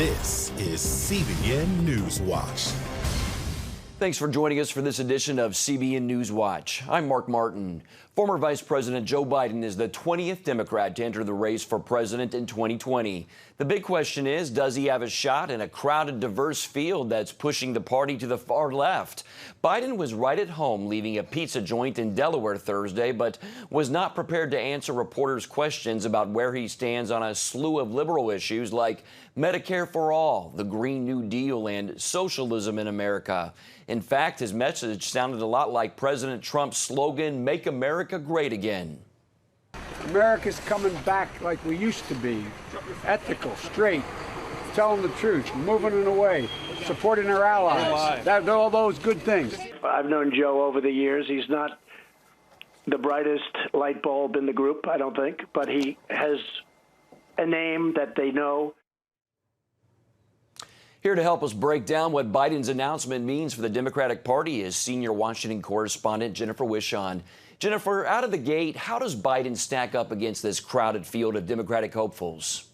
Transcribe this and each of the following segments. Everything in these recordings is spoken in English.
This is CBN NewsWatch. Thanks for joining us for this edition of CBN NewsWatch. I'm Mark Martin. Former Vice President Joe Biden is the 20th Democrat to enter the race for president in 2020. The big question is, does he have a shot in a crowded, diverse field that's pushing the party to the far left? Biden was right at home leaving a pizza joint in Delaware Thursday, but was not prepared to answer reporters' questions about where he stands on a slew of liberal issues like Medicare for all, the Green New Deal, and socialism in America. In fact, his message sounded a lot like President Trump's slogan, "Make America Great Again." America's coming back like we used to be, ethical, straight, telling the truth, moving in a way, supporting our allies. All those good things. I've known Joe over the years. He's not the brightest light bulb in the group, I don't think, but he has a name that they know. Here to help us break down what Biden's announcement means for the Democratic Party is senior Washington correspondent Jennifer Wishon. Jennifer, out of the gate, how does Biden stack up against this crowded field of Democratic hopefuls?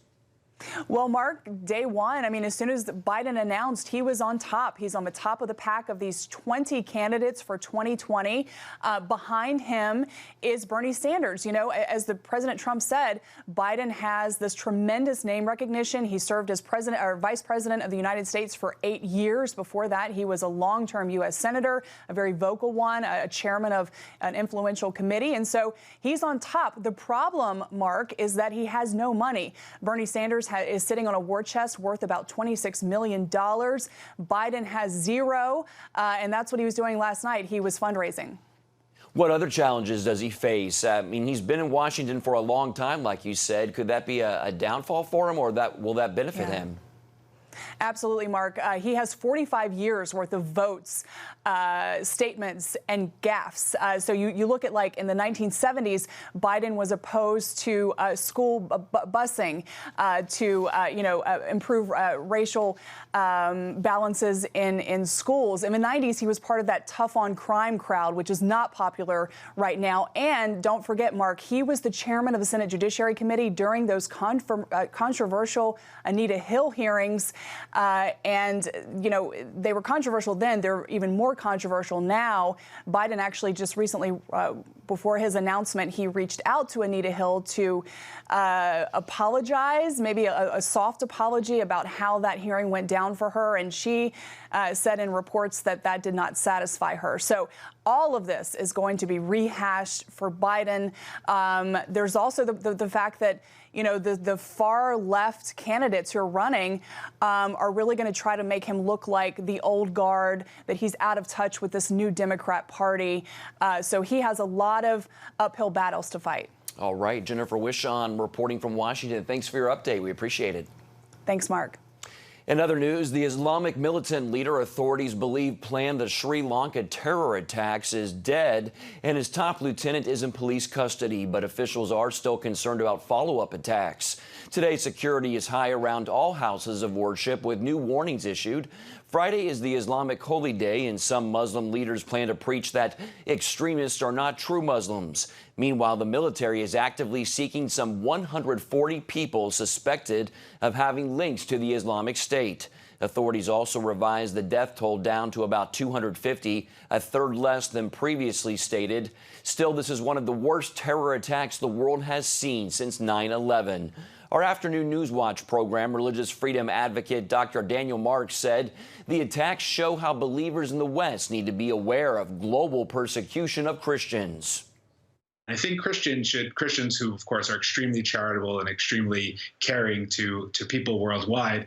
Well, Mark, day one, as soon as Biden announced, he was on top. He's on the top of the pack of these 20 candidates for 2020. Behind him is Bernie Sanders. You know, as the President Trump said, Biden has this tremendous name recognition. He served as president or vice president of the United States for 8 years. Before that, he was a long-term U.S. senator, a very vocal one, a chairman of an influential committee. And so he's on top. The problem, Mark, is that he has no money. Bernie Sanders is sitting on a war chest worth about $26 million. Biden has zero, and that's what he was doing last night. He was fundraising. What other challenges does he face? He's been in Washington for a long time, like you said. Could that be a downfall for him, or will that benefit him? Absolutely, Mark. He has 45 years worth of votes, statements, and gaffes. So you look at, like, in the 1970s, Biden was opposed to school busing, to improve racial balances in schools. In the 90s, he was part of that tough on crime crowd, which is not popular right now. And don't forget, Mark, he was the chairman of the Senate Judiciary Committee during those controversial Anita Hill hearings. And, they were controversial then. They're even more controversial now. Biden actually just recently, before his announcement, he reached out to Anita Hill to apologize, maybe a soft apology about how that hearing went down for her. And she said in reports that did not satisfy her. So all of this is going to be rehashed for Biden. There's also the fact that, the far left candidates who are running are really going to try to make him look like the old guard, that he's out of touch with this new Democrat Party. So he has a lot of uphill battles to fight. All right, Jennifer Wishon reporting from Washington. Thanks for your update. We appreciate it. Thanks, Mark. In other news, the Islamic militant leader authorities believe planned the Sri Lanka terror attacks is dead, and his top lieutenant is in police custody, but officials are still concerned about follow-up attacks. Today, security is high around all houses of worship, with new warnings issued. Friday is the Islamic holy day, and some Muslim leaders plan to preach that extremists are not true Muslims. Meanwhile, the military is actively seeking some 140 people suspected of having links to the Islamic State. Authorities also revised the death toll down to about 250, a third less than previously stated. Still, this is one of the worst terror attacks the world has seen since 9/11. Our afternoon News Watch program, religious freedom advocate Dr. Daniel Marks said the attacks show how believers in the West need to be aware of global persecution of Christians. I think Christians who, of course, are extremely charitable and extremely caring to people worldwide,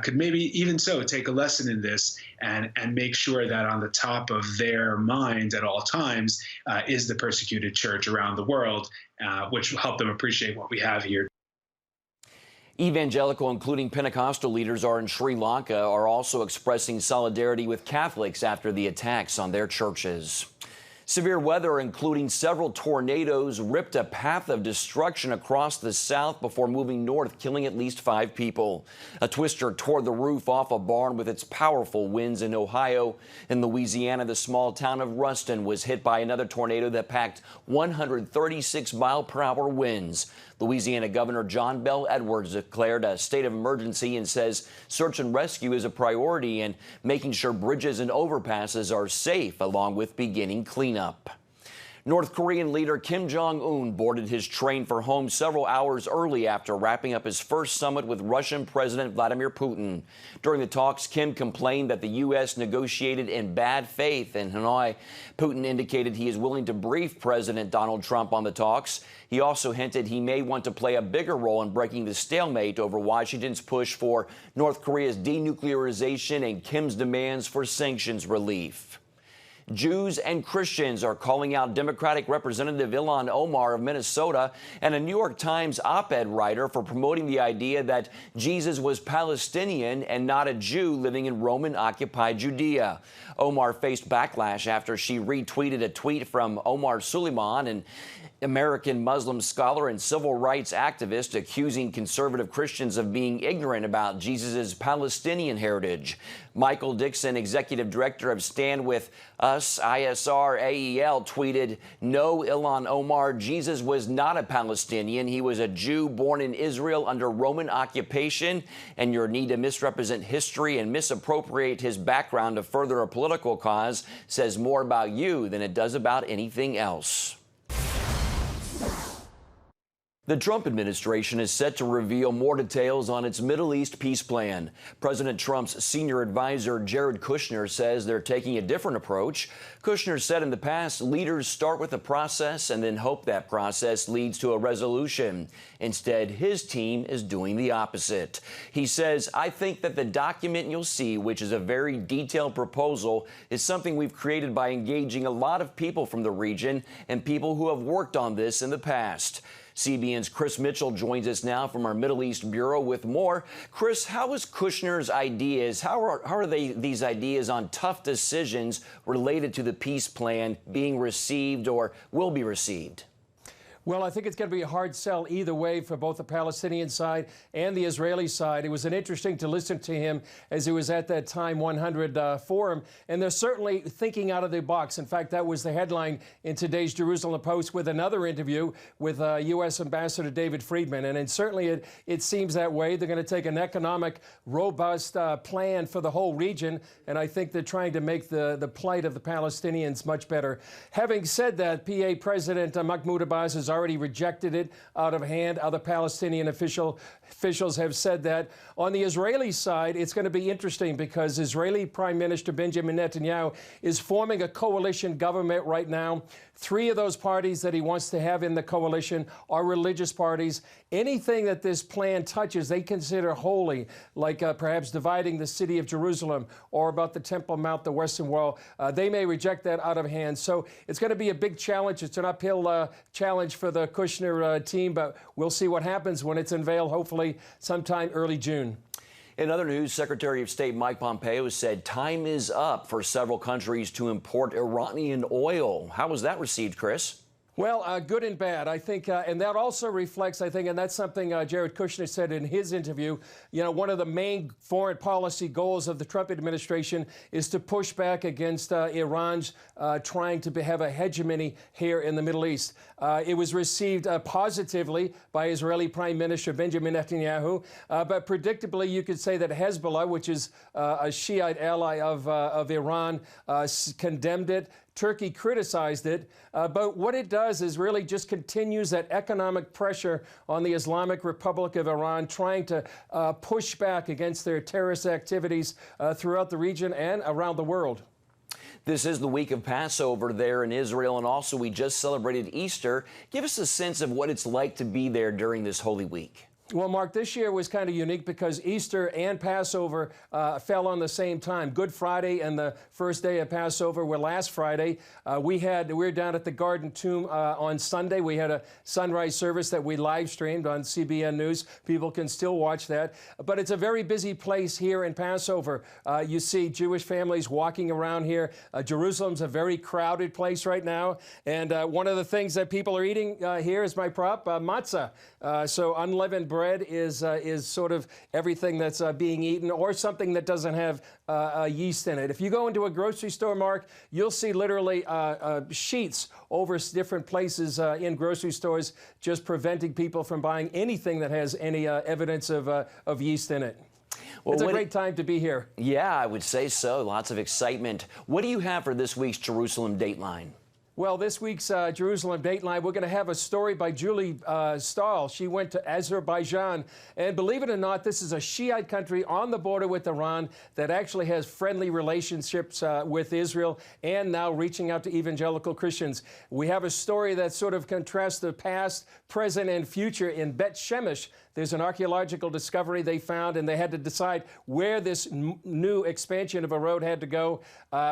could maybe even so take a lesson in this and make sure that on the top of their minds at all times is the persecuted church around the world, which will help them appreciate what we have here. Evangelical, including Pentecostal leaders, are in Sri Lanka, are also expressing solidarity with Catholics after the attacks on their churches. Severe weather, including several tornadoes, ripped a path of destruction across the south before moving north, killing at least 5 people. A twister tore the roof off a barn with its powerful winds in Ohio. In Louisiana, the small town of Ruston was hit by another tornado that packed 136-mile-per-hour winds. Louisiana Governor John Bel Edwards declared a state of emergency and says search and rescue is a priority and making sure bridges and overpasses are safe, along with beginning cleanup. North Korean leader Kim Jong-un boarded his train for home several hours early after wrapping up his first summit with Russian President Vladimir Putin. During the talks, Kim complained that the U.S. negotiated in bad faith in Hanoi. Putin indicated he is willing to brief President Donald Trump on the talks. He also hinted he may want to play a bigger role in breaking the stalemate over Washington's push for North Korea's denuclearization and Kim's demands for sanctions relief. Jews and Christians are calling out Democratic Representative Ilhan Omar of Minnesota and a New York Times op-ed writer for promoting the idea that Jesus was Palestinian and not a Jew living in Roman-occupied Judea. Omar faced backlash after she retweeted a tweet from Omar Suleiman, an American Muslim scholar and civil rights activist, accusing conservative Christians of being ignorant about Jesus' Palestinian heritage. Michael Dixon, executive director of Stand With Us, ISR AEL, tweeted, "No, Ilhan Omar, Jesus was not a Palestinian. He was a Jew born in Israel under Roman occupation, and your need to misrepresent history and misappropriate his background to further a political cause says more about you than it does about anything else." The Trump administration is set to reveal more details on its Middle East peace plan. President Trump's senior advisor, Jared Kushner, says they're taking a different approach. Kushner said in the past, leaders start with a process and then hope that process leads to a resolution. Instead, his team is doing the opposite. He says, "I think that the document you'll see, which is a very detailed proposal, is something we've created by engaging a lot of people from the region and people who have worked on this in the past." CBN's Chris Mitchell joins us now from our Middle East Bureau with more. Chris, how is Kushner's ideas, how are these ideas on tough decisions related to the peace plan being received or will be received? Well, I think it's going to be a hard sell either way for both the Palestinian side and the Israeli side. It was interesting to listen to him as he was at that Time 100 forum, and they're certainly thinking out of the box. In fact, that was the headline in today's Jerusalem Post with another interview with U.S. Ambassador David Friedman. And certainly it seems that way. They're going to take an economic, robust plan for the whole region, and I think they're trying to make the plight of the Palestinians much better. Having said that, PA President Mahmoud Abbas has already rejected it out of hand. Other Palestinian officials have said that. On the Israeli side, it's going to be interesting because Israeli Prime Minister Benjamin Netanyahu is forming a coalition government right now. 3 of those parties that he wants to have in the coalition are religious parties. Anything that this plan touches, they consider holy, like perhaps dividing the city of Jerusalem or about the Temple Mount, the Western Wall. They may reject that out of hand. So it's going to be a big challenge. It's an uphill challenge for the Kushner team, but we'll see what happens when it's unveiled, hopefully sometime early June. In other news, Secretary of State Mike Pompeo said time is up for several countries to import Iranian oil. How was that received, Chris? Well, good and bad, I think, and that also reflects, I think, and that's something Jared Kushner said in his interview, you know, one of the main foreign policy goals of the Trump administration is to push back against Iran's trying to have a hegemony here in the Middle East. It was received positively by Israeli Prime Minister Benjamin Netanyahu, but predictably you could say that Hezbollah, which is a Shiite ally of Iran, condemned it. Turkey criticized it, but what it does is really just continues that economic pressure on the Islamic Republic of Iran, trying to push back against their terrorist activities throughout the region and around the world. This is the week of Passover there in Israel, and also we just celebrated Easter. Give us a sense of what it's like to be there during this Holy Week. Well, Mark, this year was kind of unique because Easter and Passover fell on the same time. Good Friday and the first day of Passover were last Friday. We were down at the Garden Tomb on Sunday. We had a sunrise service that we live streamed on CBN News. People can still watch that. But it's a very busy place here in Passover. You see Jewish families walking around here. Jerusalem's a very crowded place right now. And one of the things that people are eating here is my prop, matzah. So unleavened bread. bread is sort of everything that's being eaten, or something that doesn't have yeast in it. If you go into a grocery store, Mark, you'll see literally sheets over different places in grocery stores, just preventing people from buying anything that has any evidence of yeast in it. Well, it's a great time to be here. Yeah, I would say so. Lots of excitement. What do you have for this week's Jerusalem Dateline? Well, this week's Jerusalem Dateline, we're going to have a story by Julie Stahl. She went to Azerbaijan, and believe it or not, this is a Shiite country on the border with Iran that actually has friendly relationships with Israel, and now reaching out to evangelical Christians. We have a story that sort of contrasts the past, present, and future in Bet Shemesh. There's an archaeological discovery they found, and they had to decide where this new expansion of a road had to go.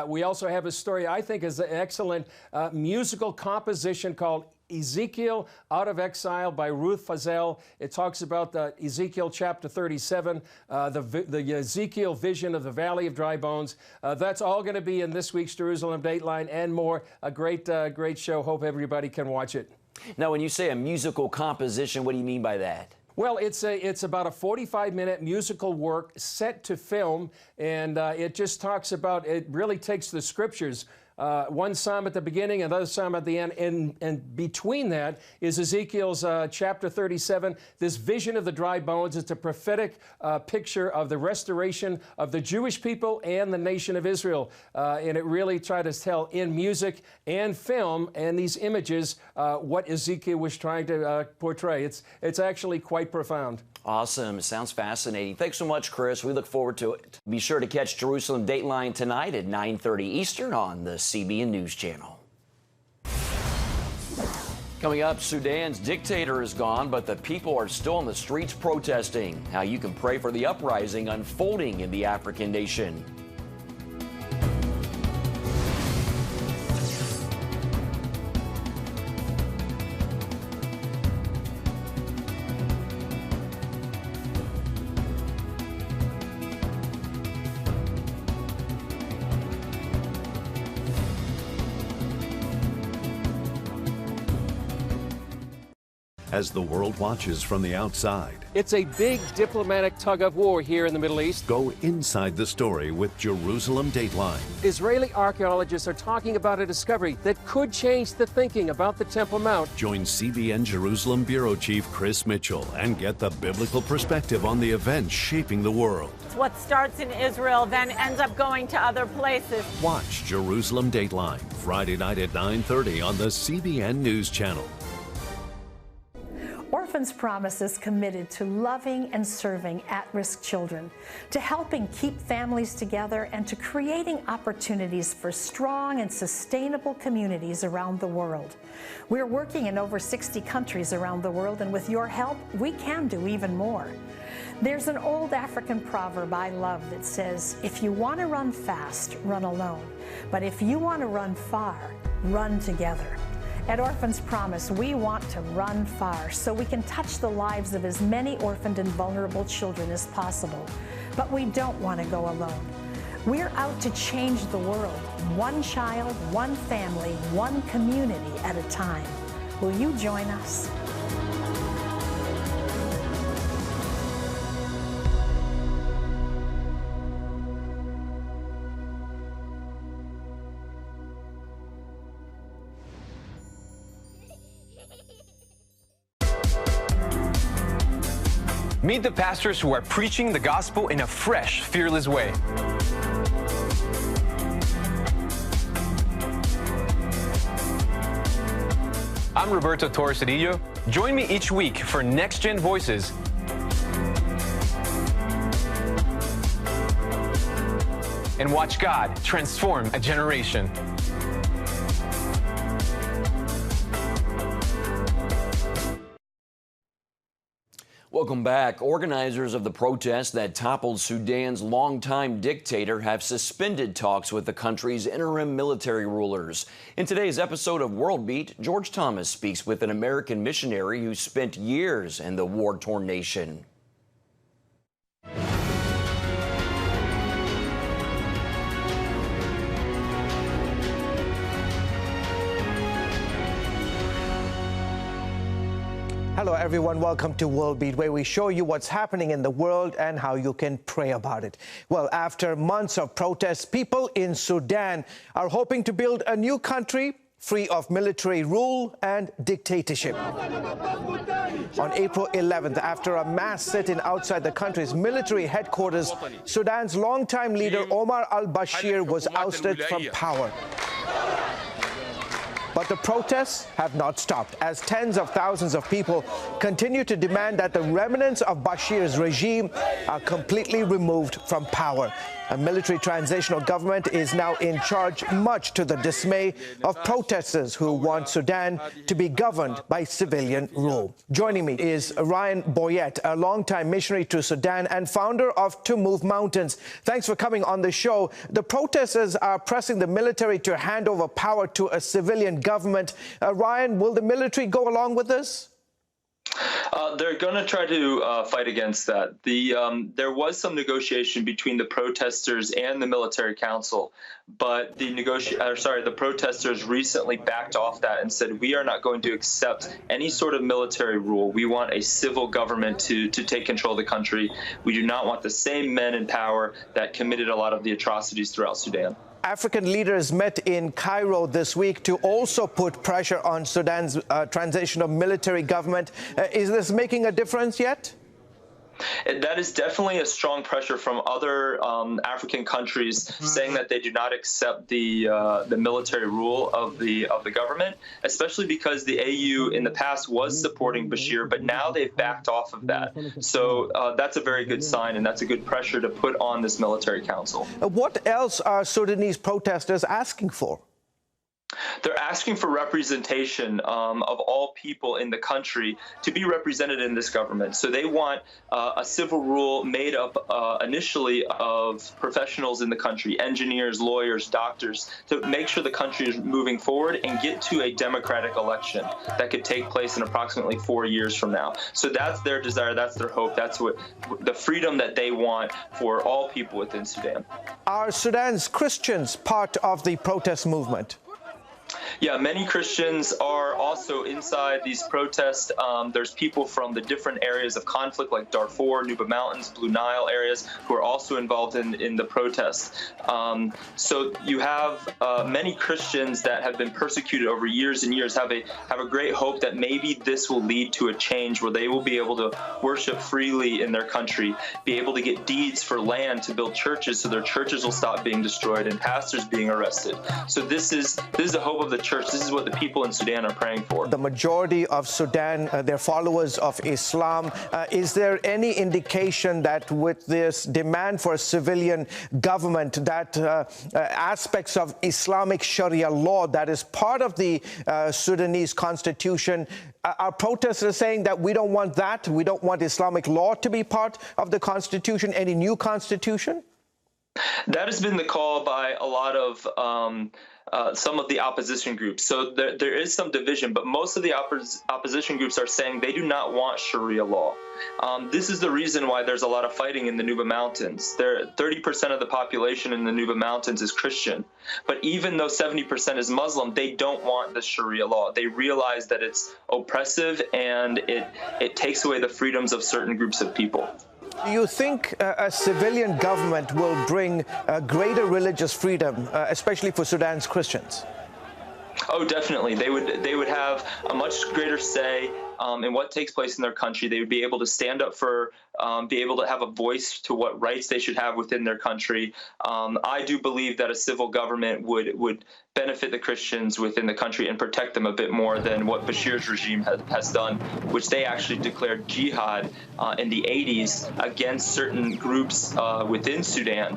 We also have a story I think is an excellent musical composition called Ezekiel Out of Exile by Ruth Fazel. It talks about Ezekiel chapter 37, the Ezekiel vision of the Valley of Dry Bones. That's all going to be in this week's Jerusalem Dateline and more. A great show. Hope everybody can watch it. Now, when you say a musical composition, what do you mean by that? Well, it's about a 45-minute musical work set to film, and it just talks about, it really takes the scriptures, one psalm at the beginning, another psalm at the end, and between that is Ezekiel's chapter 37, this vision of the dry bones. It's a prophetic picture of the restoration of the Jewish people and the nation of Israel, and it really tried to tell in music and film and these images what Ezekiel was trying to portray. It's actually quite profound. Awesome. Sounds fascinating. Thanks so much, Chris. We look forward to it. Be sure to catch Jerusalem Dateline tonight at 9:30 Eastern on the CBN News Channel. Coming up, Sudan's dictator is gone, but the people are still on the streets protesting. How you can pray for the uprising unfolding in the African nation. As the world watches from the outside, It's a big diplomatic tug of war here in the Middle East. go inside the story with Jerusalem Dateline. Israeli archaeologists are talking about a discovery that could change the thinking about the Temple Mount. Join CBN Jerusalem Bureau Chief Chris Mitchell and get the biblical perspective on the events shaping the world. What starts in Israel then ends up going to other places. Watch Jerusalem Dateline Friday night at 9:30 on the CBN News Channel. Orphans Promise is committed to loving and serving at-risk children, to helping keep families together, and to creating opportunities for strong and sustainable communities around the world. We're working in over 60 countries around the world, and with your help, we can do even more. There's an old African proverb I love that says, if you want to run fast, run alone. But if you want to run far, run together. At Orphans Promise, we want to run far so we can touch the lives of as many orphaned and vulnerable children as possible. But we don't want to go alone. We're out to change the world, one child, one family, one community at a time. Will you join us? Meet the pastors who are preaching the gospel in a fresh, fearless way. I'm Roberto Torresadillo. Join me each week for Next Gen Voices. And watch God transform a generation. Welcome back. Organizers of the protest that toppled Sudan's longtime dictator have suspended talks with the country's interim military rulers. In today's episode of World Beat, George Thomas speaks with an American missionary who spent years in the war-torn nation. Hello, everyone. Welcome to World Beat, where we show you what's happening in the world and how you can pray about it. Well, after months of protests, people in Sudan are hoping to build a new country free of military rule and dictatorship. On April 11th, after a mass sit-in outside the country's military headquarters, Sudan's longtime leader Omar al-Bashir was ousted from power. But the protests have not stopped, as tens of thousands of people continue to demand that the remnants of Bashir's regime are completely removed from power. A military transitional government is now in charge, much to the dismay of protesters who want Sudan to be governed by civilian rule. Joining me is Ryan Boyette, a longtime missionary to Sudan and founder of To Move Mountains. Thanks for coming on the show. The protesters are pressing the military to hand over power to a civilian government. Ryan, will the military go along with this? They're going to try to fight against that. There was some negotiation between the protesters and the military council, but the protesters recently backed off that and said, we are not going to accept any sort of military rule. We want a civil government to take control of the country. We do not want the same men in power that committed a lot of the atrocities throughout Sudan. African leaders met in Cairo this week to also put pressure on Sudan's transitional military government. Is this making a difference yet? That is definitely a strong pressure from other African countries saying that they do not accept the military rule of the government, especially because the AU in the past was supporting Bashir, but now they've backed off of that. So that's a very good sign, and that's a good pressure to put on this military council. What else are Sudanese protesters asking for? They're asking for representation of all people in the country to be represented in this government. So they want a civil rule made up initially of professionals in the country, engineers, lawyers, doctors, to make sure the country is moving forward and get to a democratic election that could take place in approximately 4 years from now. So that's their desire, that's their hope, that's what the freedom that they want for all people within Sudan. Are Sudan's Christians part of the protest movement? Yeah, many Christians are also inside these protests. There's people from the different areas of conflict like Darfur, Nuba Mountains, Blue Nile areas who are also involved in the protests. So you have many Christians that have been persecuted over years and years have a great hope that maybe this will lead to a change where they will be able to worship freely in their country, be able to get deeds for land to build churches so their churches will stop being destroyed and pastors being arrested. So this is the hope of the church. This is what the people in Sudan are praying for. The majority of Sudan, they're followers of Islam. Is there any indication that with this demand for a civilian government, that aspects of Islamic Sharia law that is part of the Sudanese constitution, are protesters saying that we don't want that, we don't want Islamic law to be part of the constitution, any new constitution? That has been the call by a lot of some of the opposition groups. So there is some division, but most of the opposition groups are saying they do not want Sharia law. This is the reason why there's a lot of fighting in the Nuba Mountains. 30% of the population in the Nuba Mountains is Christian. But even though 70% is Muslim, they don't want the Sharia law. They realize that it's oppressive and it takes away the freedoms of certain groups of people. Do you think a civilian government will bring greater religious freedom, especially for Sudan's Christians? Oh, definitely. They would have a much greater say in what takes place in their country. They would be able to stand up for, be able to have a voice to what rights they should have within their country. I do believe that a civil government would benefit the Christians within the country and protect them a bit more than what Bashir's regime has done, which they actually declared jihad in the 80s against certain groups within Sudan.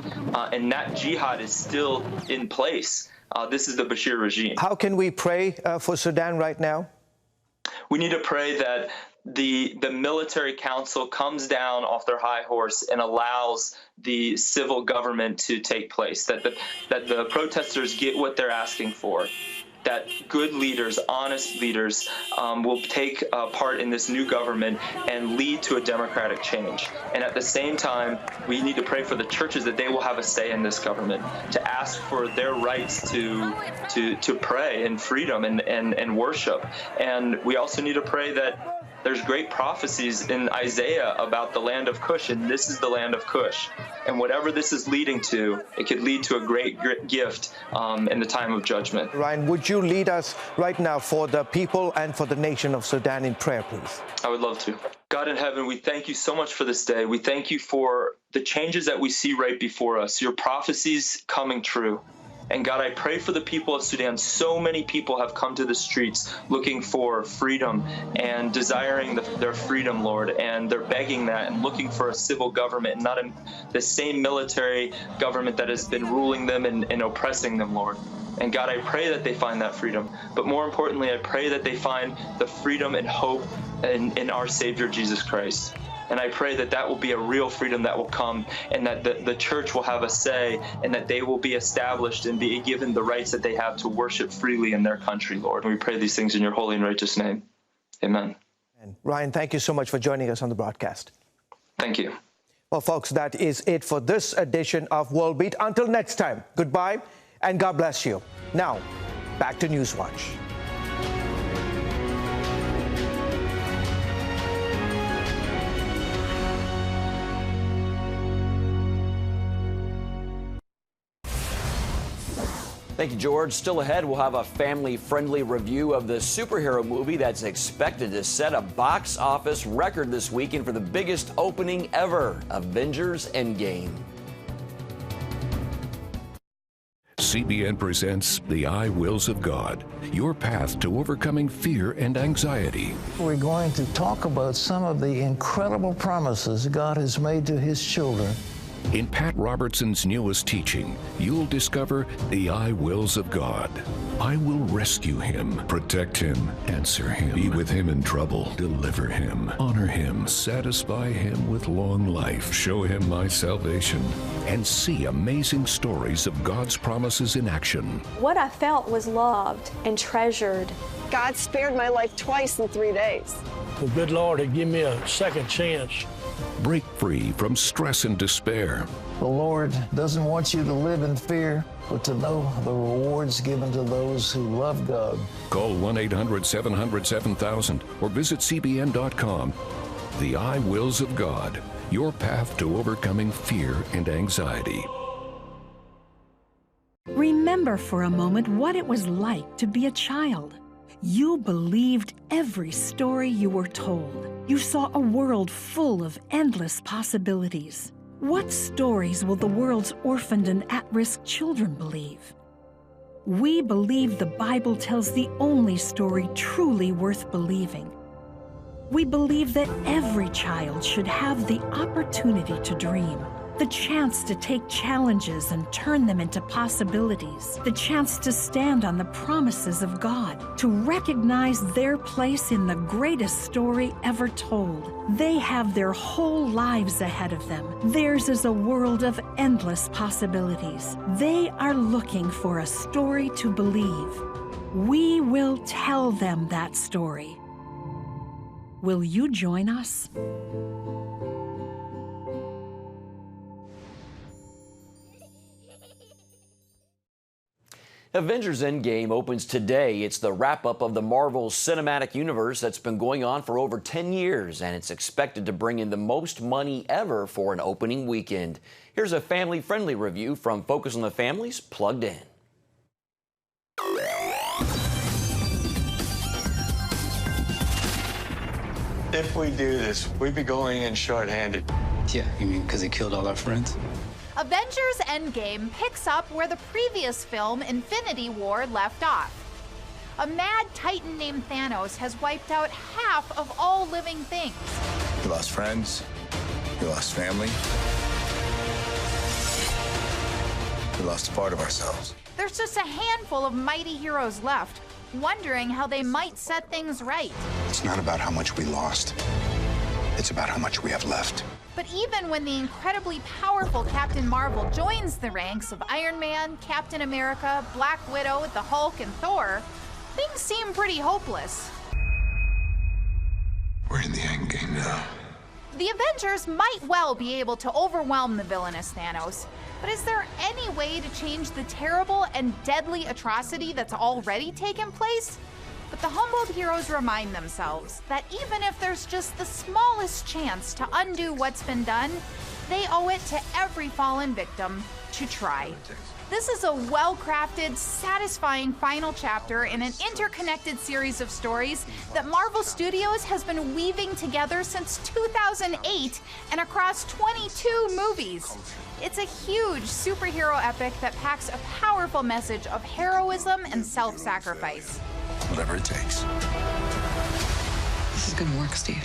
And that jihad is still in place. This is the Bashir regime. How can we pray for Sudan right now? We need to pray that the military council comes down off their high horse and allows the civil government to take place, that the protesters get what they're asking for, that good leaders, honest leaders will take part in this new government and lead to a democratic change. And at the same time, we need to pray for the churches that they will have a say in this government, to ask for their rights to pray in freedom and worship. And we also need to pray that There's great prophecies in Isaiah about the land of Cush, and this is the land of Cush. And whatever this is leading to, it could lead to a great gift in the time of judgment. Ryan, would you lead us right now for the people and for the nation of Sudan in prayer, please? I would love to. God in heaven, we thank you so much for this day. We thank you for the changes that we see right before us, your prophecies coming true. And God, I pray for the people of Sudan. So many people have come to the streets looking for freedom and desiring their freedom, Lord. And they're begging that and looking for a civil government, not the same military government that has been ruling them and oppressing them, Lord. And God, I pray that they find that freedom. But more importantly, I pray that they find the freedom and hope in our Savior, Jesus Christ. And I pray that that will be a real freedom that will come, and that the church will have a say, and that they will be established and be given the rights that they have to worship freely in their country, Lord. And we pray these things in your holy and righteous name. Amen. And Ryan, thank you so much for joining us on the broadcast. Thank you. Well, folks, that is it for this edition of World Beat. Until next time, goodbye and God bless you. Now, back to NewsWatch. Thank you, George. Still ahead, we'll have a family-friendly review of the superhero movie that's expected to set a box office record this weekend for the biggest opening ever, Avengers Endgame. CBN presents The I Wills of God, your path to overcoming fear and anxiety. We're going to talk about some of the incredible promises God has made to his children. In Pat Robertson's newest teaching, you'll discover the I wills of God. I will rescue him, protect him, answer him, be with him in trouble, deliver him, honor him, satisfy him with long life, show him my salvation, and see amazing stories of God's promises in action. What I felt was loved and treasured. God spared my life twice in 3 days. The good Lord had given me a second chance. Break free from stress and despair. The Lord doesn't want you to live in fear, but to know the rewards given to those who love God. Call 1-800-700-7000 or visit CBN.com. The I Wills of God, your path to overcoming fear and anxiety. Remember for a moment what it was like to be a child. You believed every story you were told. You saw a world full of endless possibilities. What stories will the world's orphaned and at-risk children believe? We believe the Bible tells the only story truly worth believing. We believe that every child should have the opportunity to dream, the chance to take challenges and turn them into possibilities, the chance to stand on the promises of God, to recognize their place in the greatest story ever told. They have their whole lives ahead of them. Theirs is a world of endless possibilities. They are looking for a story to believe. We will tell them that story. Will you join us? Avengers Endgame opens today. It's the wrap-up of the Marvel Cinematic Universe that's been going on for over 10 years, and it's expected to bring in the most money ever for an opening weekend. Here's a family-friendly review from Focus on the Family's Plugged In. If we do this, we'd be going in short-handed. Yeah, you mean because he killed all our friends? Avengers Endgame picks up where the previous film, Infinity War, left off. A mad titan named Thanos has wiped out half of all living things. We lost friends. We lost family. We lost a part of ourselves. There's just a handful of mighty heroes left, wondering how they might set things right. It's not about how much we lost. It's about how much we have left. But even when the incredibly powerful Captain Marvel joins the ranks of Iron Man, Captain America, Black Widow, the Hulk, and Thor, things seem pretty hopeless. We're in the end game now. The Avengers might well be able to overwhelm the villainous Thanos, but is there any way to change the terrible and deadly atrocity that's already taken place? But the humbled heroes remind themselves that even if there's just the smallest chance to undo what's been done, they owe it to every fallen victim to try. This is a well-crafted, satisfying final chapter in an interconnected series of stories that Marvel Studios has been weaving together since 2008 and across 22 movies. It's a huge superhero epic that packs a powerful message of heroism and self-sacrifice. Whatever it takes. This is gonna work, Steve.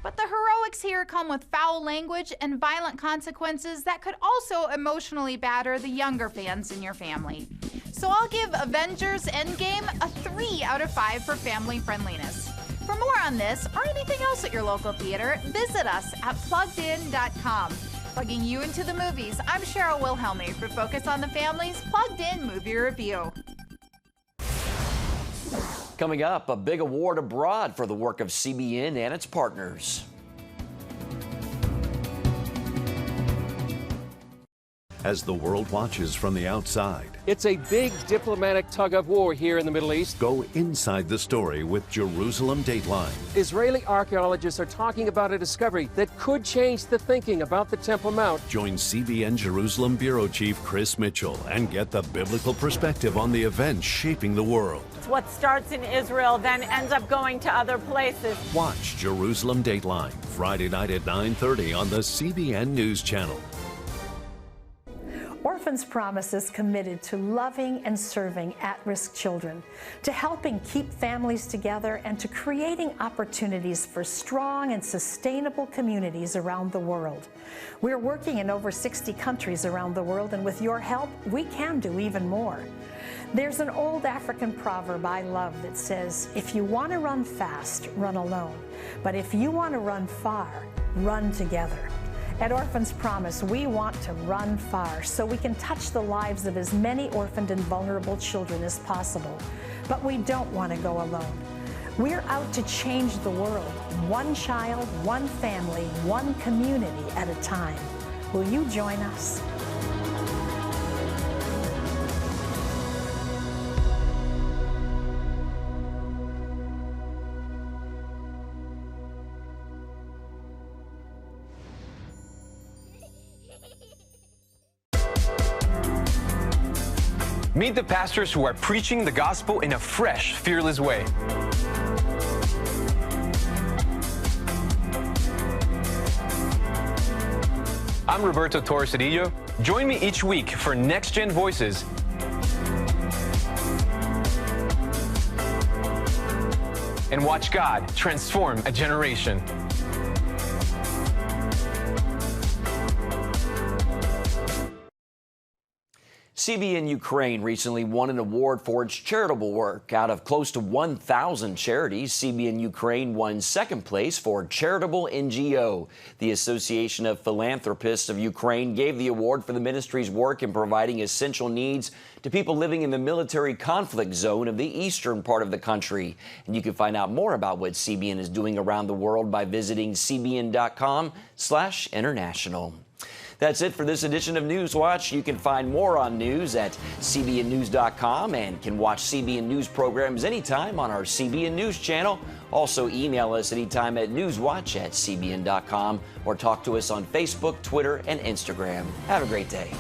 But the heroics here come with foul language and violent consequences that could also emotionally batter the younger fans in your family. So I'll give Avengers Endgame a 3 out of 5 for family friendliness. For more on this or anything else at your local theater, visit us at pluggedin.com. Plugging you into the movies, I'm Cheryl Wilhelmy for Focus on the Family's Plugged In Movie Review. Coming up, a big award abroad for the work of CBN and its partners. As the world watches from the outside, it's a big diplomatic tug of war here in the Middle East. Go inside the story with Jerusalem Dateline. Israeli archaeologists are talking about a discovery that could change the thinking about the Temple Mount. Join CBN Jerusalem Bureau Chief Chris Mitchell and get the biblical perspective on the events shaping the world. It's what starts in Israel, then ends up going to other places. Watch Jerusalem Dateline, Friday night at 9:30 on the CBN News Channel. Orphans Promise is committed to loving and serving at-risk children, to helping keep families together, and to creating opportunities for strong and sustainable communities around the world. We're working in over 60 countries around the world, and with your help, we can do even more. There's an old African proverb I love that says, if you want to run fast, run alone. But if you want to run far, run together. At Orphans Promise, we want to run far so we can touch the lives of as many orphaned and vulnerable children as possible. But we don't want to go alone. We're out to change the world, one child, one family, one community at a time. Will you join us? Meet the pastors who are preaching the gospel in a fresh, fearless way. I'm Roberto Torresidillo. Join me each week for Next Gen Voices and watch God transform a generation. CBN Ukraine recently won an award for its charitable work. Out of close to 1,000 charities, CBN Ukraine won second place for Charitable NGO. The Association of Philanthropists of Ukraine gave the award for the ministry's work in providing essential needs to people living in the military conflict zone of the eastern part of the country. And you can find out more about what CBN is doing around the world by visiting cbn.com/international. That's it for this edition of NewsWatch. You can find more on news at cbnnews.com and can watch CBN News programs anytime on our CBN News channel. Also, email us anytime at newswatch@cbn.com or talk to us on Facebook, Twitter, and Instagram. Have a great day.